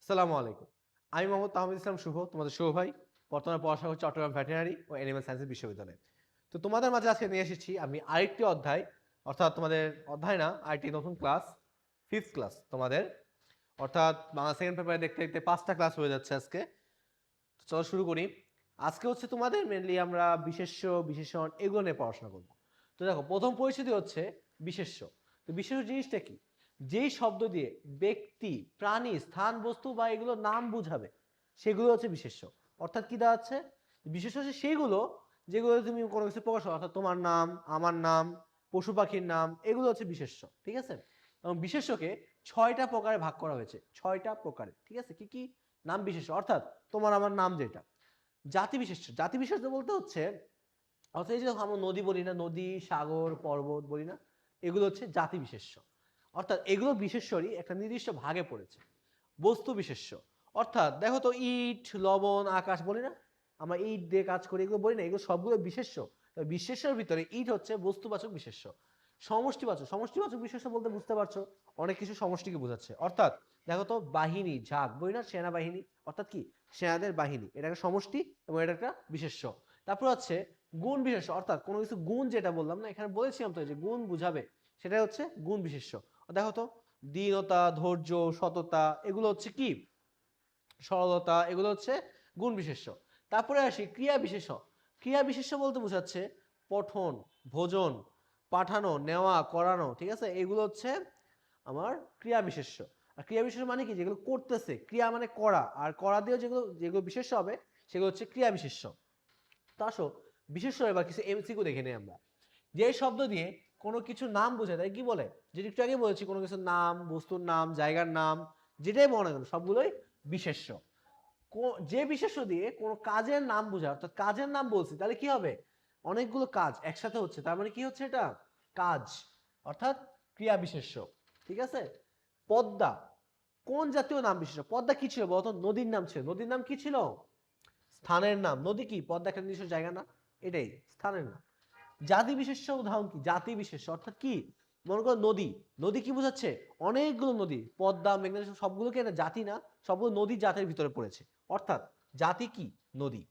আসসালামু আলাইকুম। আমি মোহাম্মদ তাহমিদ ইসলাম শুভ, তোমাদের শুভ ভাই। বর্তমানে পড়াশোনা করছি চট্টগ্রাম ভেটেরিনারি ও অ্যানিম্যাল সায়েন্সেস বিশ্ববিদ্যালয়ে। তো তোমাদের মাঝে আজকে নিয়ে এসেছি আমি আরেকটি অধ্যায়, অর্থাৎ তোমাদের অধ্যায় না, আরেকটি নতুন ক্লাস, 5th ক্লাস তোমাদের। অর্থাৎ বাংলা সেকেন্ড পেপারে দেখতে দেখতে 5টা ক্লাস হয়ে যাচ্ছে আজকে। তো চলো শুরু করি। আজকে হচ্ছে তোমাদের মেনলি আমরা বিশেষ্য, বিশেষণ এগুলো নিয়ে পড়াশোনা করব। তো দেখো, প্রথম পরিচিতি হচ্ছে বিশেষ্য। তো বিশেষ্য জিনিসটা কি? যেই শব্দ দিয়ে ব্যক্তি, প্রাণী, স্থান, বস্তু বা এগুলো নাম বুঝাবে সেগুলো হচ্ছে বিশেষ্য। অর্থাৎ কি দাঁড়াচ্ছে? বিশেষ্য হচ্ছে সেইগুলো যেগুলো তুমি কোনো কিছু প্রকাশ করো, অর্থাৎ তোমার নাম, আমার নাম, পশু পাখির নাম, এগুলো হচ্ছে বিশেষ্য। ঠিক আছে? এবং বিশেষ্যকে 6টা প্রকারে ভাগ করা হয়েছে, 6টা প্রকারে। ঠিক আছে? কি কি? নাম বিশেষ্য, অর্থাৎ তোমার আমার নাম যেটা। জাতি বিশেষ্য, জাতি বিশেষ্য বলতে হচ্ছে, অর্থাৎ এই যে আমরা নদী বলি না, নদী, সাগর, পর্বত বলি না, এগুলো হচ্ছে জাতি বিশেষ্য। অর্থাৎ এগুলো বিশেষ্যরই একটা নির্দিষ্ট ভাগে পড়েছে। বস্তু বিশেষ্য, অর্থাৎ দেখো তো, ইট, লবণ, আকাশ বলি না, আমরা ইট দিয়ে কাজ করি, এগুলো বলি না, এগুলো সবগুলো বিশেষ্য। বিশেষ্যের ভিতরে ইট হচ্ছে বস্তুবাচক বিশেষ্য। সমষ্টিবাচক, সমষ্টিবাচক বিশেষ্য বলতে বুঝতে পারছো, অনেক কিছু সমষ্টিকে বোঝাচ্ছে। অর্থাৎ দেখো তো, বাহিনী, ঝাঁক বলি না, সেনাবাহিনী, অর্থাৎ কি, সেনাদের বাহিনী, এটা একটা সমষ্টি এবং এটা একটা বিশেষ্য। তারপর হচ্ছে গুণ বিশেষ্য, অর্থাৎ কোনো কিছু গুণ, যেটা বললাম না, এখানে বলেছিলাম তো যে গুণ বুঝাবে, সেটাই হচ্ছে গুণ বিশেষ্য। দেখো তো, দীনতা, ধৈর্য, সততা, এগুলো হচ্ছে কি, সরলতা, এগুলো হচ্ছে গুণ বিশেষ্য। তারপরে আসি ক্রিয়া বিশেষ্য। ক্রিয়া বিশেষ্য বলতে বোঝাচ্ছে পঠন, ভোজন, পাঠানো, নেওয়া, করানো। ঠিক আছে? এগুলো হচ্ছে আমার ক্রিয়া বিশেষ্য। আর ক্রিয়া বিশেষ্য মানে কি, যেগুলো করতেছে, ক্রিয়া মানে করা, আর করা দিয়েও যেগুলো যেগুলো বিশেষ্য হবে সেগুলো হচ্ছে ক্রিয়া বিশেষ্য। তো আসো বিশেষ্য এবার কিছু এমসিকিউ দেখে নিই আমরা। যে শব্দ দিয়ে কোনো কিছু নাম বোঝায়, তাই কি বলে, যেটা একটু আগে বলেছি, কোনো কিছুর নাম, বস্তুর নাম, জায়গার নাম, যেটাই বলো না কেন, সবগুলোই বিশেষ্য। যে বিশেষ্য দিয়ে কোনো কাজের নাম বোঝায়, অর্থাৎ কাজের নাম বলছি, তাহলে কি হবে, অনেকগুলো কাজ একসাথে হচ্ছে, তার মানে কি হচ্ছে, এটা কাজ, অর্থাৎ ক্রিয়া বিশেষ্য। ঠিক আছে? পদ্মা কোন জাতীয় নাম বিশেষ্য? পদ্মা কি ছিল বলতো? নদীর নাম ছিল। নদীর নাম কি ছিল? স্থানের নাম। নদী কি? পদ্মা একটা নির্দিষ্ট জায়গা না, এটাই স্থানের নাম। জাতি বিশেষ্য উদাহরণ কি? জাতি বিশেষ্য অর্থাৎ কি, মনে করো নদী, নদী কি বোঝাচ্ছে, অনেকগুলো নদী, পদ্মা, মেঘনা, সবগুলোকে একটা জাতি না, সবগুলো নদী জাতের ভিতরে পড়েছে। অর্থাৎ জাতি কি? নদী।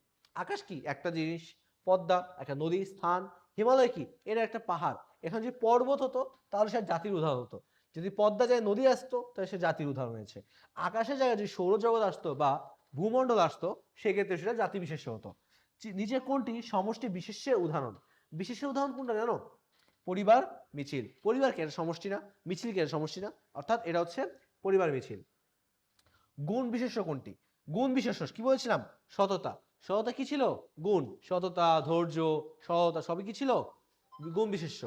আকাশ কি? একটা জিনিস। পদ্মা একটা নদী, স্থান। হিমালয় কি? এটা একটা পাহাড়। এখন যদি পর্বত হতো তাহলে সে জাতির উদাহরণ হতো। যদি পদ্মা যায় নদী আসতো তাহলে সে জাতির উদাহরণ হয়েছে। আকাশের জায়গায় যদি সৌরজগৎ আসতো বা ভূমণ্ডল আসতো, সেক্ষেত্রে সেটা জাতি বিশেষ্য হতো। নিচে কোনটি সমষ্টি বিশেষ্যের উদাহরণ? বিশেষের উদাহরণ কোনটা জানো? পরিবার, মিছিল। পরিবার কি এটা সমষ্টি না? মিছিল কি এটা সমষ্টি না? অর্থাৎ এটা হচ্ছে পরিবার, মিছিল। গুণ বিশেষ্য কোনটি? গুণ বিশেষ্য কি বলেছিলাম? সততা। সততা কি ছিল? গুণ। সততা, ধৈর্য, সততা সবই কি ছিল? গুণ বিশেষ্য।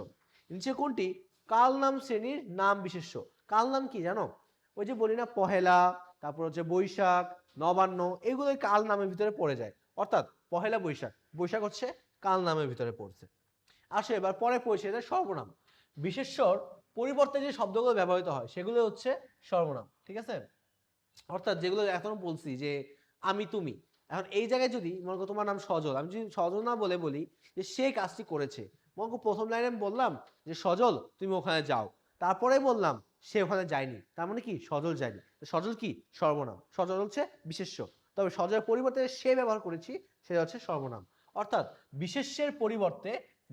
নিচে কোনটি কাল নাম শ্রেণীর নাম বিশেষ্য? কাল নাম কি জানো? ওই যে বলি না, পহেলা, তারপর হচ্ছে বৈশাখ, নবান্ন, এগুলোই কাল নামের ভিতরে পড়ে যায়। অর্থাৎ পহেলা বৈশাখ, বৈশাখ হচ্ছে কাল নামের ভিতরে পড়ছে। আসে এবার পরে পড়ছে এটা সর্বনাম। বিশেষ্যর পরিবর্তে যে শব্দগুলো ব্যবহৃত হয় সেগুলো হচ্ছে সর্বনাম। ঠিক আছে? অর্থাৎ যেগুলো এখনো বলছি যে আমি, তুমি, এখন এই জায়গায় যদি মনে করো তোমার নাম সজল, আমি যদি সজল না বলে বলি যে সে কাজটি করেছে, মনে করো প্রথম লাইনে আমি বললাম যে সজল তুমি ওখানে যাও, তারপরে বললাম সে ওখানে যায়নি, তার মানে কি, সজল যায়নি। সজল কি? সর্বনাম। সজল হচ্ছে বিশেষ্য, তবে সজলের পরিবর্তে সে ব্যবহার করেছি, সেটা হচ্ছে সর্বনাম। অর্থাৎ বিশেষ্যের পরিবর্তে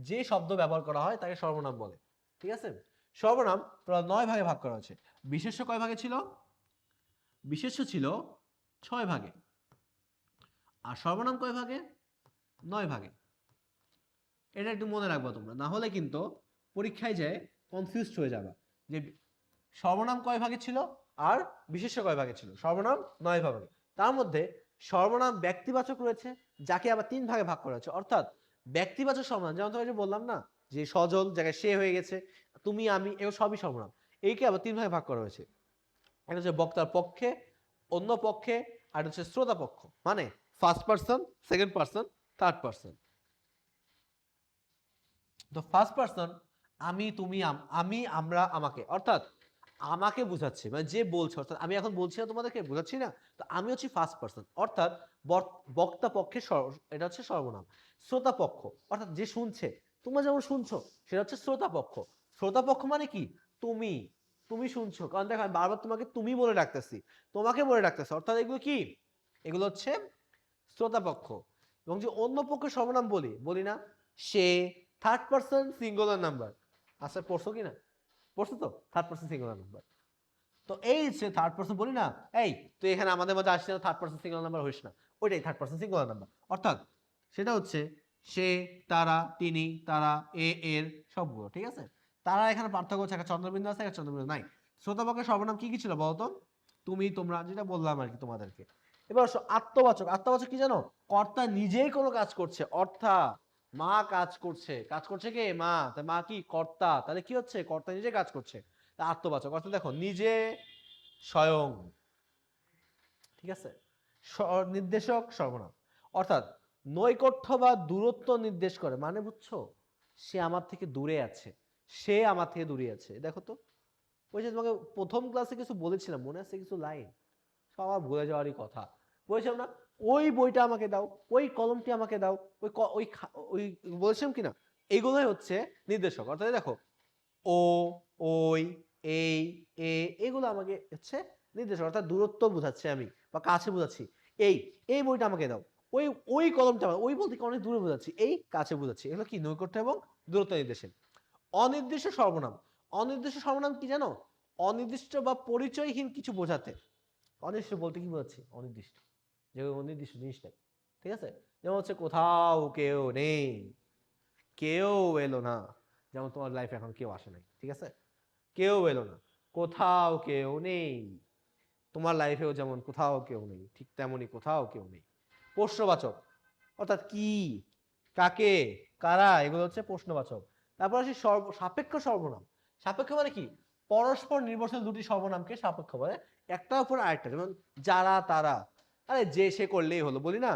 যে শব্দ ব্যবহার করা হয় তাকে সর্বনাম বলে। ঠিক আছে? সর্বনাম প্রায় 9 ভাগে ভাগ করা হয়েছে। বিশেষ্য কয় ভাগে ছিল? বিশেষ্য ছিল 6 ভাগে। আর সর্বনাম কয় ভাগে? 9 ভাগে। এটা একটু মনে রাখবা তোমরা, না হলে কিন্তু পরীক্ষায় যায় কনফিউজড হয়ে যাবা যে সর্বনাম কয় ভাগে ছিল আর বিশেষ্য কয় ভাগে ছিল। সর্বনাম 9 ভাগে। তার মধ্যে সর্বনাম ব্যক্তিবাচক রয়েছে, যাকে আবার 3 ভাগে ভাগ করা হয়েছে। অর্থাৎ ব্যক্তিবাচক সর্বনাম, যেমন তোমাকে বললাম না যে সজল জায়গায় সে হয়ে গেছে, তুমি, আমি, এগুলো সবই সর্বনাম। এইকে আবার 3 ভাগে ভাগ করা হয়েছে। এটা হচ্ছে বক্তার পক্ষে, অন্য পক্ষে, আর হচ্ছে শ্রোতা পক্ষ। মানে first person, second person, third person. তো ফার্স্ট পার্সন আমি, তুমি, আমি, আমরা, আমাকে, অর্থাৎ আমাকে বোঝাচ্ছে, মানে যে বলছে, অর্থাৎ আমি এখন বলছি না তোমাদেরকে, বোঝাচ্ছি না, তো আমি হচ্ছি ফার্স্ট পার্সন, অর্থাৎ বক্তা পক্ষে এটা হচ্ছে সর্বনাম। শ্রোতা পক্ষ অর্থাৎ যে শুনছে, তোমরা যেমন শুনছো সেটা হচ্ছে শ্রোতা পক্ষ। শ্রোতা পক্ষ মানে কি? তুমি, তুমি শুনছো, কারণ দেখো আমি বারবার তোমাকে তুমি বলে ডাকতেছি, তোমাকে বলে ডাকতেছি, অর্থাৎ এগুলো কি, এগুলো হচ্ছে শ্রোতা পক্ষ। এবং যে অন্য পক্ষের সর্বনাম বলি, বলি না সে, থার্ড পারসন সিঙ্গুলার নাম্বার। আচ্ছা পড়ছো কি না, পড়ছো তো, থার্ড পারসন সিঙ্গুলার নাম্বার। তো এই যে থার্ড পারসন বলি না, এই তুই এখানে আমাদের মধ্যে আসছে না, থার্ড পারসন সিঙ্গুলার নাম্বার হইস না, ওইটাই থার্ড পারসন সিঙ্গুলার নাম্বার। অর্থাৎ সেটা হচ্ছে সে, তারা, তিনি, তারা, এর সবগুলো, ঠিক আছে। তারা এখানে পার্থক্য হচ্ছে, একটা চন্দ্রবিন্দু আছে, একটা চন্দ্রবিন্দু নাই। শ্রোতাপক্ষের সর্বনাম কি কি ছিল বলতো, তুমি, তোমরা, যেটা বললাম আর কি তোমাদেরকে। এবার আত্মবাচক, আত্মবাচক কি জানো, কর্তা নিজেই কোনো কাজ করছে, অর্থাৎ মা কাজ করছে, কাজ করছে কে, মা, তা মা কি কর্তা, তাহলে কি হচ্ছে, কর্তা নিজে কাজ করছে, তা আত্মবাচক। অর্থাৎ দেখো নিজে, স্বয়ং, ঠিক আছে। নির্দেশক সর্বনাম, অর্থাৎ নৈকট্য বা দূরত্ব নির্দেশ করে, মানে বুঝছো, সে আমার থেকে দূরে আছে, সে আমার থেকে দূরে আছে। দেখো তো, ওই যে তোমাকে প্রথম ক্লাসে কিছু বলেছিলাম, মনে আছে কিছু লাইন, সবার ভুলে যাওয়ারই কথা, বলেছিলাম না, ওই বইটা আমাকে দাও, ওই কলমটি আমাকে দাও, ওই বলেছিলাম কিনা, এইগুলোই হচ্ছে নির্দেশক। অর্থাৎ দেখো ও, ওই, এই, এগুলো আমাকে হচ্ছে নির্দেশক, অর্থাৎ দূরত্ব বোঝাচ্ছে আমি, বা কাছে বোঝাচ্ছি। এই বইটা আমাকে দাও, ওই ওই কলমটা, ওই বলতে অনেক দূরে বোঝাচ্ছি, এই কাছে বোঝাচ্ছি। এগুলো কি, নৈকট্য এবং দূরত্ব নির্দেশে। অনির্দিষ্ট সর্বনাম, অনির্দিষ্ট সর্বনাম কি জানো, অনির্দিষ্ট বা পরিচয়হীন কিছু বোঝাতে। অনির্দিষ্ট বলতে কি বোঝাচ্ছি, অনির্দিষ্ট, যে অনির্দিষ্ট জিনিস নেই, ঠিক আছে। যেমন হচ্ছে কোথাও কেউ নেই, কেউ এলো না, যেমন তোমার লাইফে এখন কেউ আসে নাই, ঠিক আছে, কেউ এলো না, কোথাও কেউ নেই। তোমার লাইফেও যেমন কোথাও কেউ নেই, ঠিক তেমনই কোথাও কেউ নেই। প্রশ্নবাচক, অর্থাৎ কি, কাকে, কারা, এগুলো হচ্ছে প্রশ্নবাচক। তারপর আসি সাপেক্ষ সর্বনাম। সাপেক্ষ মানে কি, পরস্পর নির্ভরশীল দুটি সর্বনামকে সাপেক্ষ বলে, একটার উপর আরেকটা। যেমন যারা, তারা, আরে যে সে করলেই হলো, বলি না,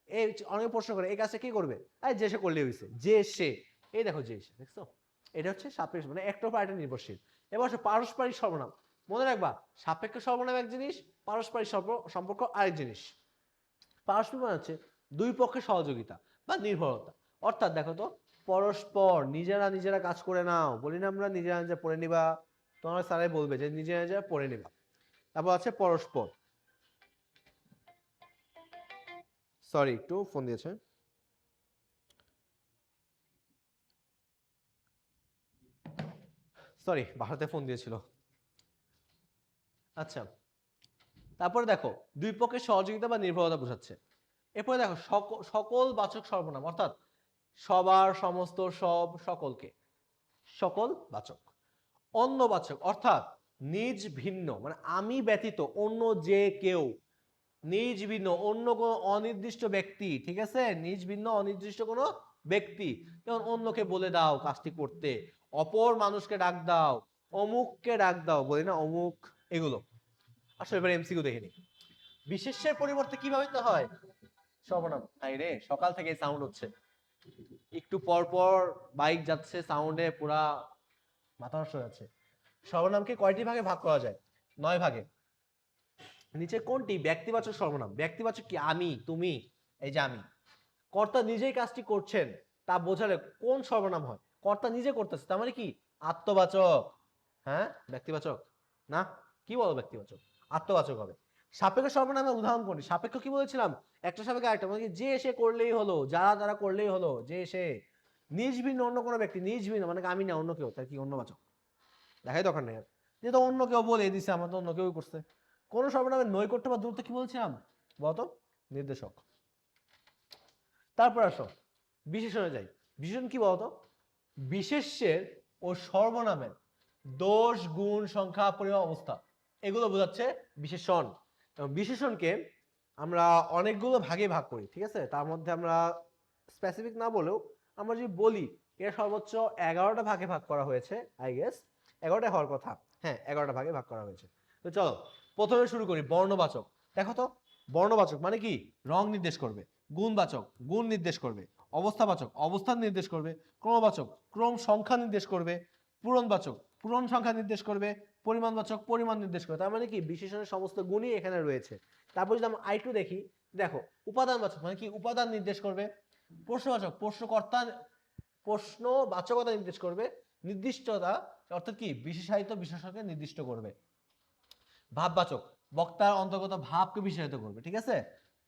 এই অনেকে প্রশ্ন করে এই কাজটা কি করবে, আরে যে সে করলেই হয়েছে, যে সে, এই দেখো যে সে, দেখছো, এটা হচ্ছে সাপেক্ষ, মানে একটার উপর আরেকটা নির্ভরশীল। এবার হচ্ছে পারস্পরিক সর্বনাম। মনে রাখবা, সাপেক্ষ সর্বনাম এক জিনিস, পারস্পরিক সম্পর্ক আরেক জিনিস। পারস্পরিক মানে হচ্ছে দুই পক্ষের সহযোগিতা বা নির্ভরতা। অর্থাৎ দেখো তো, পরস্পর, নিজেরা নিজেরা কাজ করে নাও, বলি না আমরা নিজেরা নিজেরা পড়ে নিবা, তোমার স্যারাই বলবে যে নিজেরা নিজেরা পড়ে নিবা। তারপর আছে পরস্পর, সরি একটু ফোন দিয়েছে, সরি বাসাতে ফোন দিয়েছিল। আচ্ছা, তারপরে দেখো দুই পক্ষের সহযোগিতা বা নির্ভরতা বোঝাচ্ছে। এরপরে দেখো সকল বাচক সর্বনাম, অর্থাৎ সবার, সমস্ত, সব, সকলকে, সকল বাচক। অন্যবাচক, অর্থাৎ নিজ ভিন্ন, মানে আমি ব্যতীত অন্য যে কেউ, নিজ ভিন্ন অন্য কোনো অনির্দিষ্ট ব্যক্তি, ঠিক আছে, নিজ ভিন্ন অনির্দিষ্ট কোনো ব্যক্তি। যেমন অন্যকে বলে দাও কাজটি করতে, অপর মানুষকে ডাক দাও, অমুককে ডাক দাও, বলি না অমুক, এগুলো। আসলে এবার এমসিকিউ দেখে নি, বিশেষ্যের পরিবর্তে কিভাবে তো হয় সর্বনাম। হাই রে, সকাল থেকে সাউন্ড হচ্ছে, একটু পর পর বাইক যাচ্ছে, সাউন্ডে পুরা মাথা নষ্ট হয়ে যাচ্ছে। সর্বনামকে কয়টি ভাগে ভাগ করা যায়, 9 ভাগে। নিচে কোনটি ব্যক্তিবাচক সর্বনাম, ব্যক্তিবাচক কি, আমি, তুমি, এই যে আমি। কর্তা নিজেই কাজটি করছেন, তা বোঝালে কোন সর্বনাম হয়, কর্তা নিজে করতেছে, তার মানে কি, আত্মবাচক। হ্যাঁ, ব্যক্তিবাচক না, কি বলো, ব্যক্তিবাচক, আত্মবাচক হবে। সাপেক্ষ সর্বনামের উদাহরণ কোনটি, সাপেক্ষ কি বলেছিলাম, একটা সাপেক্ষে আরেকটা, মানে যে সে করলেই হলো, যারা তারা করলেই হলো, যে সে। নিজ ভিন্ন অন্য কোনো ব্যক্তি, নিজ ভিন্ন মানে আমি না, অন্য কেউ, তার কি অন্যবাচক, দেখাই দরকার নেই, যেহেতু অন্য কেউ বলে দিছে, আমার তো অন্য কেউ করছে। কোন সর্বনামের নৈকট্য বা দূরত্ব কি বলছিলাম বলতো, নির্দেশক। তারপর আসো বিশেষণে যাই। বিশেষণ কি বলতো, বিশেষ্যের ও সর্বনামের দোষ, গুণ, সংখ্যা, পরিমাণ, অবস্থা, এগুলো বোঝাচ্ছে বিশেষণ। বিশেষণকে আমরা অনেকগুলো ভাগে ভাগ করি, ঠিক আছে, তার মধ্যে আমরা স্পেসিফিক না বলেও আমরা যদি বলি, এর সর্বোচ্চ 11টা ভাগে ভাগ করা হয়েছে, আই গেস 11টা হওয়ার কথা, হ্যাঁ 11টা ভাগে ভাগ করা হয়েছে। তো চলো প্রথমে শুরু করি, বর্ণবাচক। দেখো তো, বর্ণবাচক মানে কি, রং নির্দেশ করবে। গুণবাচক, গুণ নির্দেশ করবে। অবস্থাবাচক, অবস্থান নির্দেশ করবে। ক্রমবাচক, ক্রম সংখ্যা নির্দেশ করবে। পূরণবাচক, পূরণ সংখ্যা নির্দেশ করবে। পরিমাণবাচক, পরিমাণ নির্দেশ করবে। তার মানে কি, বিশেষণের সমস্ত গুণই এখানে রয়েছে। তারপর যদি আমরা আইটু দেখি, দেখো উপাদানবাচক মানে কি, উপাদান নির্দেশ করবে। প্রশ্নবাচক, প্রশ্নকর্তা, প্রশ্নবাচকতা নির্দেশ করবে। নির্দিষ্টতা, অর্থাৎ কি বিশেষায়িত বিশেষণকে নির্দিষ্ট করবে। ভাববাচক বক্তার অন্তর্গত ভাবকে বিশেষায়িত করবে, ঠিক আছে।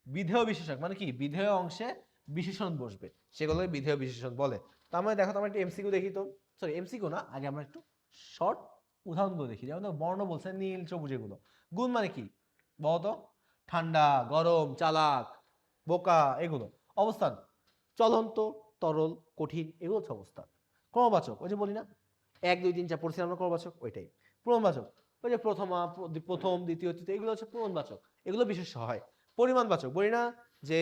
বিধেয় বিশেষক মানে কি বিধেয় অংশে বিশেষণ বসবে, সেগুলোকে বিধেয় বিশেষণ বলে। তার মানে দেখো তো আমরা একটু এমসিকিউ দেখি তো, সরি এমসিকিউ না, আগে আমরা একটু শর্ট উদাহরণগুলো দেখি। যেমন বর্ণ বলছে নীল সবুজ, এগুলো গুণ মানে কি বলতো, ঠান্ডা গরম চালাক বোকা এগুলো। অবস্থান চলন্ত তরল কঠিন, এগুলো হচ্ছে অবস্থান। ক্রমবাচক ওই যে বলি না 1 2 3 4 পড়ছিলাম আমরা ক্রমবাচক, ওইটাই। প্রমাণবাচক ওই যে প্রথম দ্বিতীয় তৃতীয়, এগুলো হচ্ছে প্রমাণবাচক, এগুলো বিশেষ হয়। পরিমাণবাচক বলি না যে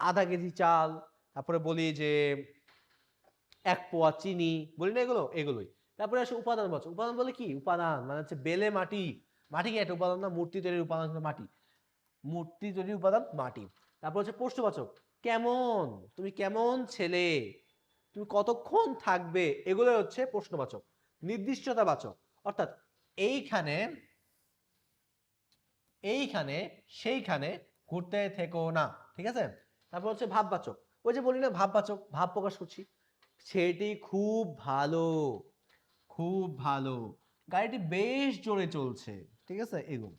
আধা কেজি চাল, তারপরে বলি যে 1 পোয়া চিনি, বলি না এগুলো, এগুলোই। তারপরে আসে উপাদানবাচক, উপাদান বলে কি উপাদান মানে হচ্ছে বেলে মাটি, মাটি কি একটা উপাদান না, মূর্তি তৈরির উপাদান হচ্ছে মাটি, মূর্তি তৈরির উপাদান মাটি। তারপর হচ্ছে প্রশ্নবাচক, কেমন তুমি কেমন ছেলে, তুমি কতক্ষণ থাকবে, এগুলো হচ্ছে প্রশ্নবাচক। নির্দিষ্টতাবাচক অর্থাৎ এইখানে এইখানে সেইখানে ঘুরতে থেকো না, ঠিক আছে। তারপর হচ্ছে ভাববাচক, ওই যে বলি না ভাববাচক, ভাব প্রকাশ করছি, সেটি খুব ভালো, খুব ভালো, গাড়িটি বেশ জোরে চলছে, ঠিক আছে। এগুলো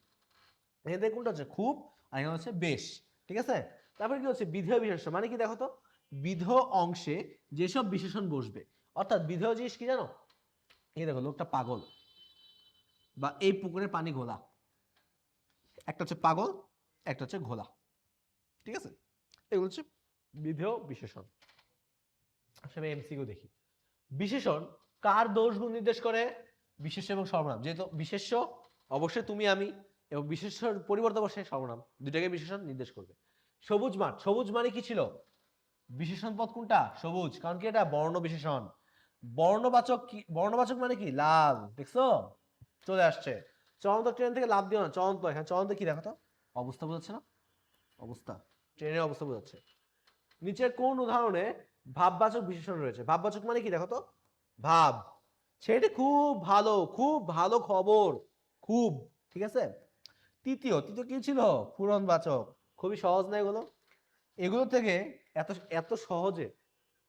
এদের কোনটা হচ্ছে খুব, আর এখানে হচ্ছে বেশ, ঠিক আছে। তারপরে কি হচ্ছে বিধেয় বিশেষণ মানে কি দেখো তো, বিধেয় অংশে যেসব বিশেষণ বসবে, অর্থাৎ বিধেয় জিনিস কি জানো, এই দেখো লোকটা পাগল, বা এই পুকুরের পানি ঘোলা, একটা হচ্ছে পাগল একটা হচ্ছে ঘোলা, ঠিক আছে। এগুলো হচ্ছে বিধেয় বিশেষণ। আসলে এমসিকিউ দেখি, বিশেষণ কার দোষ গুণ নির্দেশ করে, বিশেষ্য এবং সর্বনাম। যেহেতু বিশেষ্য অবশ্যই তুমি আমি, এবং বিশেষ্যর পরিবর্তে বসে সর্বনাম, দুটাকে বিশেষণ নির্দেশ করবে। সবুজ মাঠ, সবুজ মানে কি ছিল বিশেষণ পদ কোনটা সবুজ, কারণ কি এটা বর্ণ বিশেষণ। বর্ণবাচক কি, বর্ণবাচক মানে কি লাল, দেখছো চলে আসছে। চলন্ত ট্রেন থেকে লাভ দিও না, চলন্ত, এখানে চলন্ত কি দেখো তো, অবস্থা বোঝাচ্ছে না, অবস্থা, ট্রেনের অবস্থা বোঝাচ্ছে। নিচের কোন উদাহরণে ভাববাচক বিশেষণ রয়েছে, ভাববাচক মানে কি দেখো তো, ভাব, সেটি খুব ভালো, খুব ভালো খবর, খুব, ঠিক আছে। তৃতীয় তৃতীয় কি ছিল পূরণবাচক, খুবই সহজ না এগুলো, এগুলো থেকে এত এত সহজে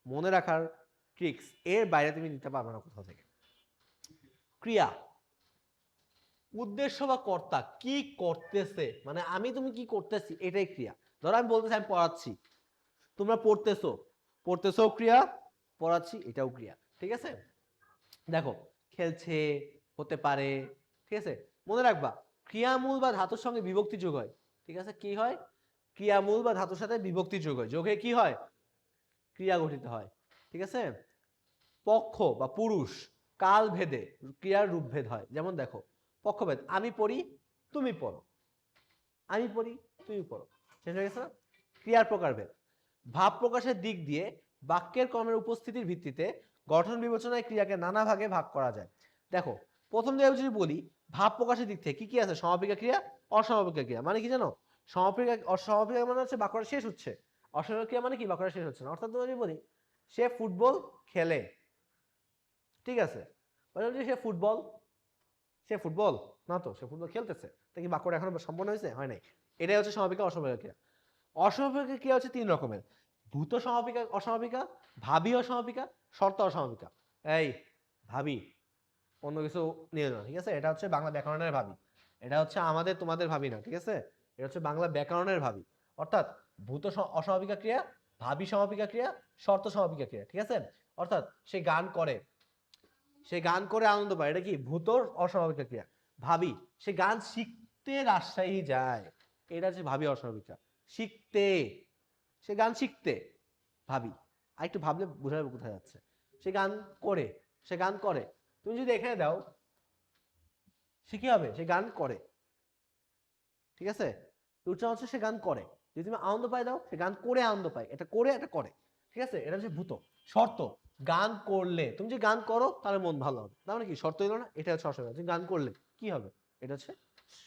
মনে রাখার ট্রিক্স এর বাইরে তুমি নিতে পারবে না কোথাও থেকে। ক্রিয়া উদ্দেশ্য বা কর্তা কি করতেছে, মানে আমি তুমি কি করতেছি এটাই ক্রিয়া। ধরো আমি বলতেছি আমি পড়াচ্ছি, তোমরা পড়তেছো, পড়তেছো ক্রিয়া, পড়াচ্ছি এটাও ক্রিয়া, ঠিক আছে। দেখো খেলছে হতে পারে, ঠিক আছে। মনে রাখবা ক্রিয়ামূল বা ধাতুর সঙ্গে বিভক্তি যোগ হয়, ঠিক আছে। কি হয়, ক্রিয়ামূল বা ধাতুর সাথে বিভক্তি যোগ হয়, যোগে কি হয় ক্রিয়া গঠিত হয়, ঠিক আছে। পক্ষ বা পুরুষ কাল ভেদে ক্রিয়ার রূপভেদ হয়, যেমন দেখো পক্ষভেদ, আমি পড়ি তুমি পড়ো, আমি পড়ি তুমি পড়ো, শেষ হয়ে গেছে না। ক্রিয়ার প্রকারভেদ, ভাব প্রকাশের দিক দিয়ে বাক্যের কর্মের উপস্থিতির ভিত্তিতে গঠন বিবেচনায় ক্রিয়াকে নানা ভাগে ভাগ করা যায়। দেখো প্রথম দিকে যদি বলি ভাব প্রকাশের দিক থেকে কি কি আছে, সমাপিকা ক্রিয়া অসমাপিকা ক্রিয়া, মানে কি জানো সমাপিকা অসমাপিকা মানে হচ্ছে বাক্যটা শেষ হচ্ছে, অসমাপিকা ক্রিয়া মানে কি বাক্যটা শেষ হচ্ছে না। অর্থাৎ যদি বলি সে ফুটবল খেলে, ঠিক আছে, সে ফুটবল, সে ফুটবল না তো সে ফুটবল খেলতেছে, তা কি বাক্যটা এখনো সম্পন্ন হয়েছে, হয় নাই। এটাই হচ্ছে সমাপিকা অসমাপিকা ক্রিয়া। অসমাপিকা ক্রিয়া হচ্ছে 3 রকমের, ভূত সমাপিকা অসমাপিকা, ভাবী অসমাপিকা, শর্ত অসমাপিকা। এই ভাবি অন্য কিছু নিয়ে না, ঠিক আছে, এটা হচ্ছে বাংলা ব্যাকরণের ভাবি, এটা হচ্ছে আমাদের তোমাদের ভাবি না, ঠিক আছে। এটা হচ্ছে বাংলা ব্যাকরণের ভাবি। অর্থাৎ ভূত অসমাপিকা ক্রিয়া, ভাবী সমাপিকা ক্রিয়া, শর্ত সমাপিকা ক্রিয়া, ঠিক আছে। অর্থাৎ সে গান করে, সে গান করে আনন্দ পায়, এটা কি ভূত অস্বাভাবিক ক্রিয়া। ভাবি সে গান শিখতে রাজশাহী যায়, এটা হচ্ছে ভাবি অস্বাভাবিকা, শিখতে, সে গান শিখতে ভাবি। আর একটু ভাবলে বোঝা যাবে কোথায় যাচ্ছে। সে গান করে, সে গান করে, তুমি যদি এখানে দাও সে কি হবে, সে গান করে, ঠিক আছে। উচ্চারণ হচ্ছে সে গান করে, যদি তুমি আনন্দ পায় দাও সে গান করে আনন্দ পায়, এটা করে এটা করে, ঠিক আছে। এটা হচ্ছে ভূত। শর্ত গান করলে, তুমি যে গান করো তাহলে মন ভালো হবে, তার মানে কি শর্ত হলো না, এটা হচ্ছে অসমাপিকা, তুমি গান করলে কি হবে, এটা হচ্ছে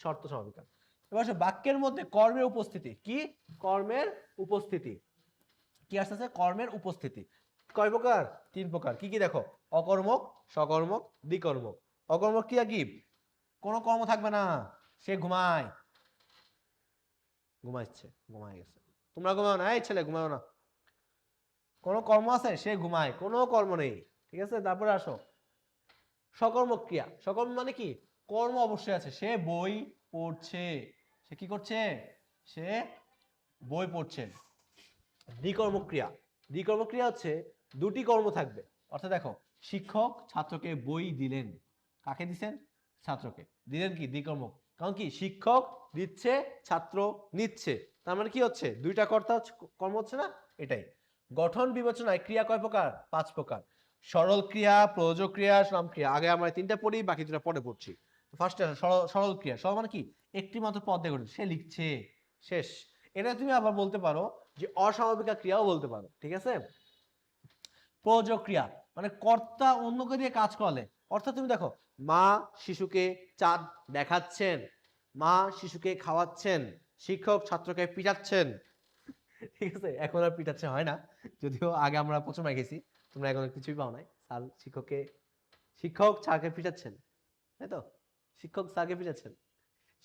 শর্ত সমাপিকা। এবার হচ্ছে বাক্যের মধ্যে কর্মের উপস্থিতি, কি কর্মের উপস্থিতি, কি আসতেছে কর্মের উপস্থিতি। কয় প্রকার, 3 প্রকার, কি কি দেখো, অকর্মক সকর্মক দ্বিকর্মক। অকর্মক ক্রিয়া কি, কোনো কর্ম থাকবে না, সে ঘুমায়, ঘুমাইছে ঘুমায় গেছে, তোমরা ঘুমাও না, এই ছেলে ঘুমাও না, কোনো কর্ম আছে সে ঘুমায়, কোনো কর্ম নেই, ঠিক আছে। তারপরে আসো সকর্মক ক্রিয়া, সকর্ম মানে কি, কর্ম অবশ্যই আছে, সে বই পড়ছে, সে কি করছে, সে বই পড়ছে। দ্বিকর্মক ক্রিয়া, দ্বিকর্মক ক্রিয়া হচ্ছে দুটি কর্ম থাকবে, অর্থাৎ দেখো শিক্ষক ছাত্রকে বই দিলেন, কাকে দিচ্ছেন, ছাত্রকে দিলেন, কি দ্বিকর্মক, কারণ কি শিক্ষক দিচ্ছে ছাত্র নিচ্ছে, তার মানে কি হচ্ছে দুইটা কর্তা কর্ম হচ্ছে না, এটাই। গঠন বিবেচনায় ক্রিয়া কয় প্রকার, 5 প্রকার। সরল ক্রিয়া, প্রয়োজক ক্রিয়া, নাম ক্রিয়া। আগে আমরা তিনটা পড়ি, বাকি দুটা পরে পড়ছি। ফার্স্টে সরল ক্রিয়া, সরল মানে কি একটি মাত্র পদ দিয়ে গঠিত, সে লিখছে, শেষ। এটা তুমি আবার বলতে পারো যে অসমাপিকা ক্রিয়াও বলতে পারো, ঠিক আছে। প্রয়োজক ক্রিয়া মানে কর্তা অন্যকে দিয়ে কাজ করালে, অর্থাৎ তুমি দেখো মা শিশুকে চাঁদ দেখাচ্ছেন, মা শিশুকে খাওয়াচ্ছেন, শিক্ষক ছাত্রকে পিটাচ্ছেন, ঠিক আছে। এখন আর পিটাচ্ছে হয় না, যদিও আগে আমরা প্রচুর মার খেয়েছি, তোমরা এখন কিছুই পাও নাই। স্যার শিক্ষককে, শিক্ষক স্যারকে পিটাচ্ছেন, তাই তো, শিক্ষক স্যারকে পিটাচ্ছেন,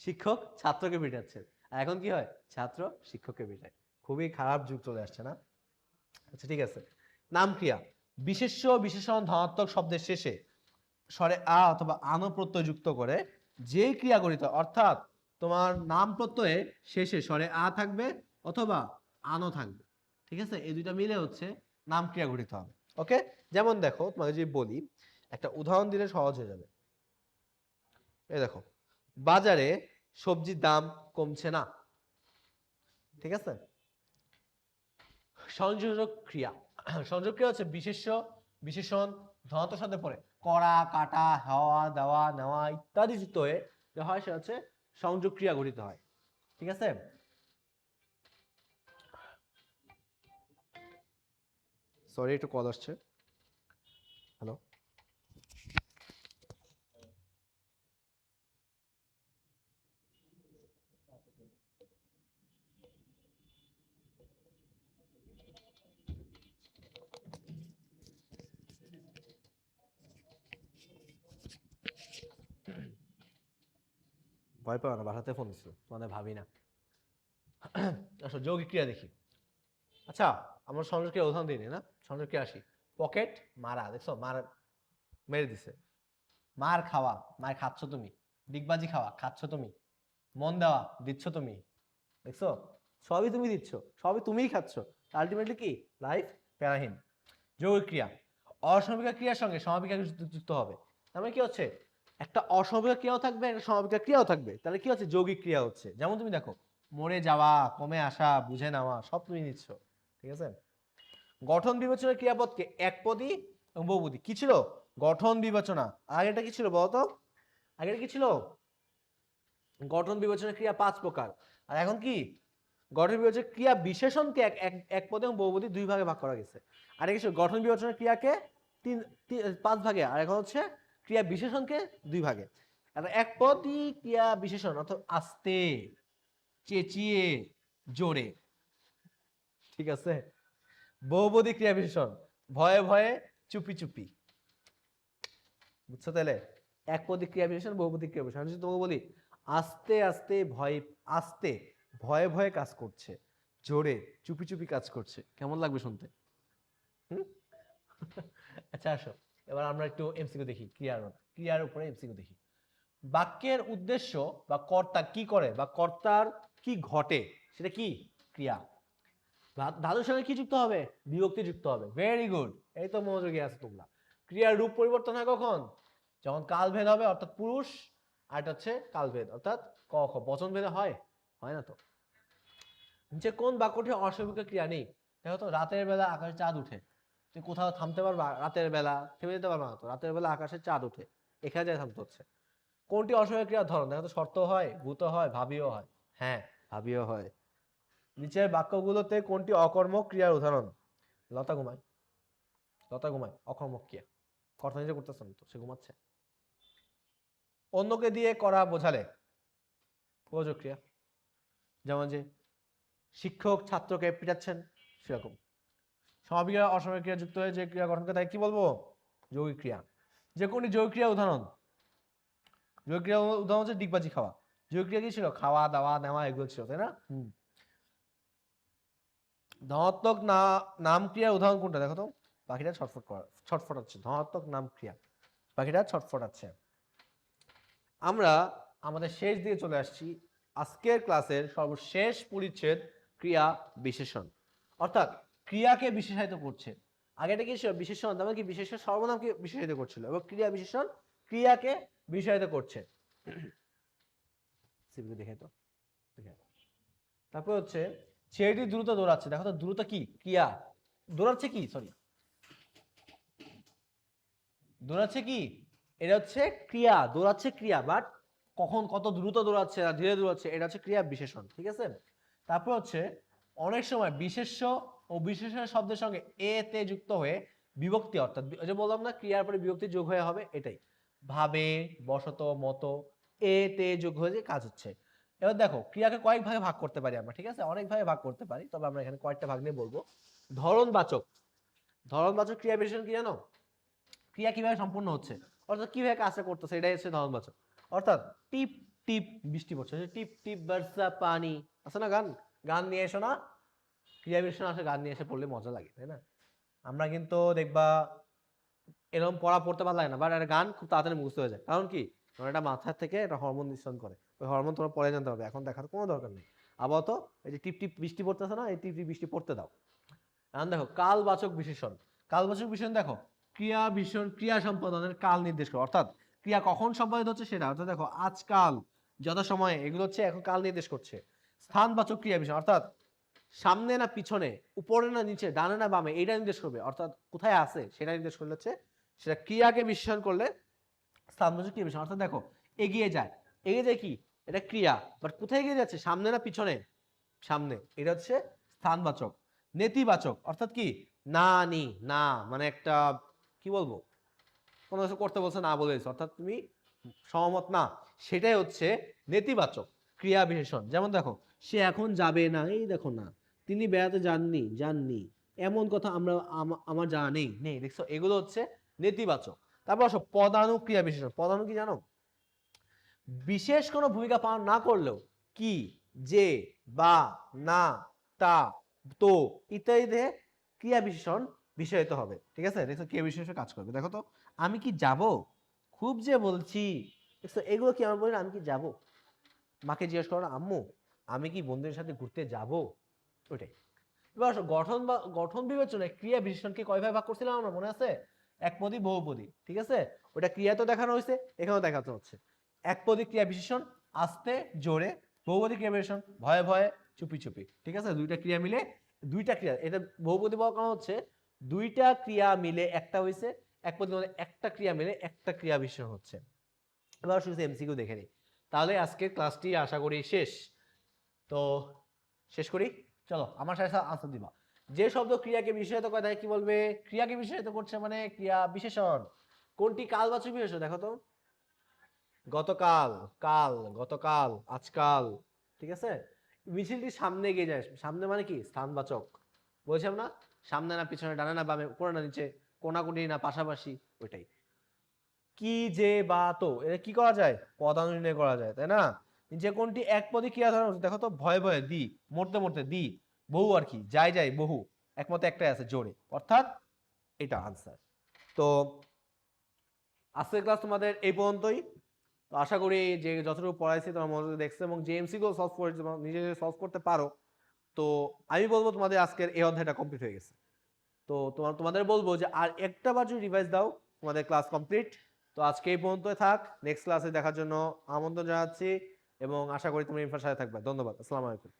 শিক্ষক ছাত্রকে পিটাচ্ছেন, আর এখন কি হয়, ছাত্র শিক্ষককে পিটায়। খুবই খারাপ যুগ চলে আসছে না। আচ্ছা ঠিক আছে। নাম ক্রিয়া, বিশেষ্য বিশেষণ ধনাত্মক শব্দের শেষে স্বরে আ অথবা আনো প্রত্যয় যুক্ত করে যে ক্রিয়া গঠিত, অর্থাৎ তোমার নাম প্রত্যয়ে শেষে স্বরে আ থাকবে অথবা আনো থাকবে, ঠিক আছে, এই দুইটা মিলে হচ্ছে নাম ক্রিয়া গঠিত হবে। ওকে, যেমন দেখো তোমাকে যদি বলি, একটা উদাহরণ দিলে সহজ হয়ে যাবে। এই দেখো, বাজারে সবজির দাম কমছে না, ঠিক আছে। সংযোজক ক্রিয়া, সংযোগ ক্রিয়া হচ্ছে বিশেষ্য বিশেষণ ধনাত্মক শব্দের পরে করা, কাটা, হওয়া, দেওয়া, নেওয়া ইত্যাদি যুক্ত হয়ে যা হয় সেটা হচ্ছে সংযোগ ক্রিয়া গঠিত হয়, ঠিক আছে। সরি একটু কল আসছে, হ্যালো। ভয় পাও না, বাসাতে ফোন দিচ্ছিল, তোমাদের ভাবি না। আচ্ছা যৌগিক ক্রিয়া দেখি। আচ্ছা আমরা সংযোগ ক্রিয়া উদাহরণ দিই না, সংযোগ ক্রিয়া আসি। পকেট মারা, দেখছো মার মেরে দিছে। মার খাওয়া, মার খাচ্ছ তুমি। ডিগবাজি খাওয়া, খাচ্ছ তুমি। মন দেওয়া, দিচ্ছ তুমি, দেখছো সবই তুমি দিচ্ছ, সবই তুমিই খাচ্ছ, আলটিমেটলি কি লাইফ প্যারাহীন। যৌগিক ক্রিয়া, অসমাপিকা ক্রিয়ার সঙ্গে সমাপিকা যুক্ত হবে, তার মানে কি হচ্ছে একটা অসমাপিকা ক্রিয়াও থাকবে, একটা সমাপিকা ক্রিয়াও থাকবে, তাহলে কি হচ্ছে যৌগিক ক্রিয়া হচ্ছে। যেমন তুমি দেখো মরে যাওয়া, কমে আসা, বুঝে নেওয়া, সব তুমি নিচ্ছ, ঠিক আছে। গঠন বিবেচনার ক্রিয়াপদকে একপদী এবং বহুপদী, কি ছিল গঠন বিবেচনা, আগেটা কি ছিল বলতো, আগেটা কি ছিল, গঠন বিবেচনার ক্রিয়া 5 প্রকার, আর এখন কি গঠন বিবেচনার ক্রিয়া বিশেষণকে এক পদে এবং বহুপদী 2 ভাগে ভাগ করা গেছে। আর কিছু গঠন বিবেচনার ক্রিয়াকে 5 ভাগে, আর এখন হচ্ছে ক্রিয়া বিশেষণকে 2 ভাগে। আর এক পদী ক্রিয়া বিশেষণ অর্থাৎ আস্তে, চেঁচিয়ে, জোরে, ঠিক আছে। বহুপদী ক্রিয়া বিশেষণ ভয়ে ভয়ে, চুপি চুপি, বুঝছো তাহলে। এক পদী ক্রিয়া বিশেষণ, বহুপদী ক্রিয়া বিশেষণ। আমি যদি তোমাকে বলি আস্তে আস্তে ভয়, আস্তে ভয়ে ভয়ে কাজ করছে, জোরে চুপি চুপি কাজ করছে, কেমন লাগবে শুনতে? হুম। আচ্ছা আসো এবার আমরা একটু এমসিকিউ দেখি, ক্রিয়ার উপরে এমসিকিউ দেখি। বাক্যের উদ্দেশ্য বা কর্তা কি করে বা কর্তার কি ঘটে সেটা কি ক্রিয়া। ধাতুর সঙ্গে কি যুক্ত হবে, বিভক্তি যুক্ত হবে, ভেরি গুড, এই তো মনোযোগী আছে তোমরা। ক্রিয়ার রূপ পরিবর্তন হয় কখন, যখন কালভেদ হবে অর্থাৎ পুরুষ, আর এটা হচ্ছে কালভেদ অর্থাৎ ক খ, বচন ভেদে হয়, হয় না তো। যে কোন বাক্যটি অস্বাভাবিক ক্রিয়া নেই, দেখো তো রাতের বেলা আকাশে চাঁদ উঠে, তুমি কোথাও থামতে পারবা রাতের বেলা, থেমে যেতে পারবা না তো, রাতের বেলা আকাশে চাঁদ উঠে, এখানে যায় থামতে হচ্ছে। কোনটি অস্বাভাবিক ক্রিয়ার ধরন, দেখো তো শর্ত হয়, ভূত হয়, ভাবিও হয়, হ্যাঁ ভাবিও হয়। নিচের বাক্যগুলোতে কোনটি অকর্মক ক্রিয়ার উদাহরণ, লতা ঘুমায়, লতা ঘুমায় অকর্মক ক্রিয়া, কর্তা নিজে করতেছে না তো, সে ঘুমাচ্ছে। অন্যকে দিয়ে করা বোঝালে প্রযোজক ক্রিয়া, যেমন যে শিক্ষক ছাত্রকে পিটাচ্ছেন, সেরকম। সমাপিকা অসমাপিক ক্রিয়া যুক্ত হয়ে যে ক্রিয়া গঠন করে তাই কি বলবো, যৌগিক ক্রিয়া। যে কোনটি যৌগিক ক্রিয়া উদাহরণ, যৌগিক ক্রিয়া উদাহরণ হচ্ছে ডিগবাজি খাওয়া, যৌগিক ক্রিয়া কি ছিল, খাওয়া দাওয়া নেওয়া এগুলো ছিল, তাই না। ধনাত্মক নাম ক্রিয়ার উদাহরণ কোনটা দেখো তো, বাকিটা ছটফট করা, ছটফট হচ্ছে ধনাত্মক নাম ক্রিয়া। বাকিটা ছটফটাচ্ছে। আমরা আমাদের শেষ দিকে চলে আসছি, আজকের ক্লাসের সর্বশেষ পরিচ্ছেদ ক্রিয়া বিশেষণ, অর্থাৎ ক্রিয়াকে বিশেষায়িত করছে। আগেটা কি বিশেষণ, তার মানে কি বিশেষণ সর্বনামকে বিশেষায়িত করছিল, এবং ক্রিয়া বিশেষণ ক্রিয়াকে বিশেষায়িত করছে। দেখে তো তারপর হচ্ছে ছেলেটি দ্রুত দৌড়াচ্ছে, দেখো তো দ্রুত কি ক্রিয়া, দৌড়াচ্ছে কি সরি দৌড়াচ্ছে কি, এটা হচ্ছে ক্রিয়া, দৌড়াচ্ছে ক্রিয়া, বাট কখন কত দ্রুত দৌড়াচ্ছে আর ধীরে দৌড়াচ্ছে এটা হচ্ছে ক্রিয়া বিশেষণ, ঠিক আছে। তারপর হচ্ছে অনেক সময় বিশেষ্য ও বিশেষণ শব্দের সঙ্গে এ তে যুক্ত হয়ে বিভক্তি, অর্থাৎ ওই যে বললাম না ক্রিয়ার পরে বিভক্তি যোগ হয়ে হবে, এটাই ভাবে বশত মতো এ তে যোগ হয়ে যে কাজ হচ্ছে। এবার দেখো ক্রিয়াকে কয়েক ভাগে ভাগ করতে পারি আমরা, ঠিক আছে, অনেক ভাগে ভাগ করতে পারি, তবে আমরা এখানে কয়েকটা ভাগ নিয়ে বলবো। ধরনবাচক, ধরনবাচক ক্রিয়া বিশেষণ কি জানো, ক্রিয়া কিভাবে সম্পূর্ণ হচ্ছে, অর্থাৎ কিভাবে কাজটা করতেছে, এটাই হচ্ছে ধরনবাচক। অর্থাৎ টিপ টিপ বৃষ্টি পড়ছে, টিপ টিপ বর্ষা পানি, আছে না গান, গান নিয়ে এসো না, ক্রিয়া বিশেষণ আসে গান নিয়ে এসে পড়লে মজা লাগে, তাই না। আমরা কিন্তু দেখবা এরকম পড়তে ভালো লাগে না, বাট একটা গান খুব তাড়াতাড়ি মুখস্থ হয়ে যায়, কারণ কি, কারণ এটা মাথার থেকে একটা হরমোন নিঃসরণ করে, ওই হরমোন তোমরা পরে জানতে পারবে, এখন দেখার কোনো দরকার নেই। আপাতত এই যে টিপ টিপ বৃষ্টি পড়তেছে না, এই টিপ টিপ বৃষ্টি পড়তে দাও। এখন দেখো কালবাচক বিশেষণ, কালবাচক বিশেষণ দেখো ক্রিয়া বিশেষণ ক্রিয়া সম্পাদনের কাল নির্দেশ করে, অর্থাৎ ক্রিয়া কখন সম্পাদিত হচ্ছে সেটা, অর্থাৎ দেখো আজকাল, যত সময়, এগুলো হচ্ছে এখন কাল নির্দেশ করছে। স্থানবাচক ক্রিয়া বিশেষণ, অর্থাৎ সামনে না পিছনে, উপরে না নিচে, ডানে না বামে, এইটা নির্দেশ করবে, অর্থাৎ কোথায় আছে সেটা নির্দেশ করলে হচ্ছে সেটা ক্রিয়াকে বিশেষণ করলে স্থানবাচক ক্রিয়া বিশেষণ। অর্থাৎ দেখো এগিয়ে যায়, এগিয়ে যায় কি, এটা ক্রিয়া, বাট কোথায় এগিয়ে যাচ্ছে, সামনে না পিছনে, সামনে, এটা হচ্ছে স্থানবাচক। নেতিবাচক অর্থাৎ কি, না নি না, মানে একটা কি বলবো, কোনো কিছু করতে বলছে না বলে দিচ্ছে, অর্থাৎ তুমি সহমত না, সেটাই হচ্ছে নেতিবাচক ক্রিয়া বিশেষণ। যেমন দেখো সে এখন যাবে না, এই দেখো না, তিনি বেড়াতে যাননি যাননি, এমন কথা আমরা আমার জানা নেই নেই, দেখছো, এগুলো হচ্ছে নেতিবাচক। তারপর আসো পদানু ক্রিয়া বিশেষণ, পদানু কি জানো, বিশেষ কোনো ভূমিকা পালন না করলেও কি, যে, বা, না, তা, তো ইত্যাদিতে ক্রিয়া বিশেষণ বিষয়িত হবে, ঠিক আছে, দেখো ক্রিয়া বিশেষণ কাজ করবে। দেখো তো আমি কি যাব, খুব যে বলছি, দেখছো এগুলো কি, আমার বলি আমি কি যাব, মাকে জিজ্ঞেস করো না আম্মু আমি কি বন্ধুদের সাথে ঘুরতে যাব, ওইটাই। এবার আসো গঠন বা গঠন বিবেচনায় ক্রিয়া বিশেষণকে কয় ভাগে ভাগ করছিলাম আমরা, মনে আছে, একপদী বহুপদী, ঠিক আছে, ওটা ক্রিয়া তো দেখানো হয়েছে, এখানেও দেখাতে হচ্ছে। একপদী ক্রিয়া বিশেষণ আস্তে জোরে, বহুপদী ক্রিয়া বিশেষণ ভয়ে ভয়ে চুপি চুপি, ঠিক আছে, দুইটা ক্রিয়া মিলে, দুইটা ক্রিয়া, এটা বহুপদী বলা কারণ হচ্ছে দুইটা ক্রিয়া মিলে একটা হয়েছে, একপদী মানে একটা ক্রিয়া মিলে একটা ক্রিয়া বিশেষণ হচ্ছে। এবার শুধু এমসিকিউ দেখে নিই, তাহলে আজকের ক্লাসটি আশা করি শেষ। তো শেষ করি, চলো আমার সাথে আনসার দিবা। যে শব্দ ক্রিয়াকে বিশেষিত করে তাকে কি বলবে, ক্রিয়াকে বিশেষিত করছে মানে ক্রিয়া বিশেষণ। কোনটি কালবাচক বিশেষণ, দেখো তো, গতকাল, কাল, গতকাল, আজকাল, ঠিক আছে। মিছিলটি সামনে এগিয়ে যায়, সামনে মানে কি স্থানবাচক, বলছিলাম না, সামনে না পিছনে, ডানে না বামে, উপরে না নিচে, কোনাকুনি না পাশাপাশি, ওইটাই। কি, যে, বা, তো, এটা কি করা যায়, পদানু নির্ণয় করা যায়, তাই না। যে কোনটি একপদী ক্রিয়া ধরন, দেখো তো ভয়ে ভয়ে দি, মরতে মরতে দি, বহু আর কি, যাই যাই বহু, একমতে একটাই আছে জোরে, অর্থাৎ এটা আনসার। তো আজকের ক্লাস তোমাদের এই পর্যন্তই। তো আশা করি যে যতটুকু পড়াইছি তোমার মনোযোগ দেখছো, এবং যে এমসিকিউ সলভ করে নিজে সলভ করতে পারো, তো আমি বলবো তোমাদের আজকের এই অধ্যায়টা কমপ্লিট হয়ে গেছে। তো তোমাদের বলবো যে আর একটা বার যদি রিভাইজ দাও তোমাদের ক্লাস কমপ্লিট। তো আজকে এই পর্যন্তই থাক, নেক্সট ক্লাসে দেখার জন্য আমন্ত্রণ জানাচ্ছি, এবং আশা করি তুমি ইরফানের সাথে থাকবে। ধন্যবাদ, আসসালামু আলাইকুম।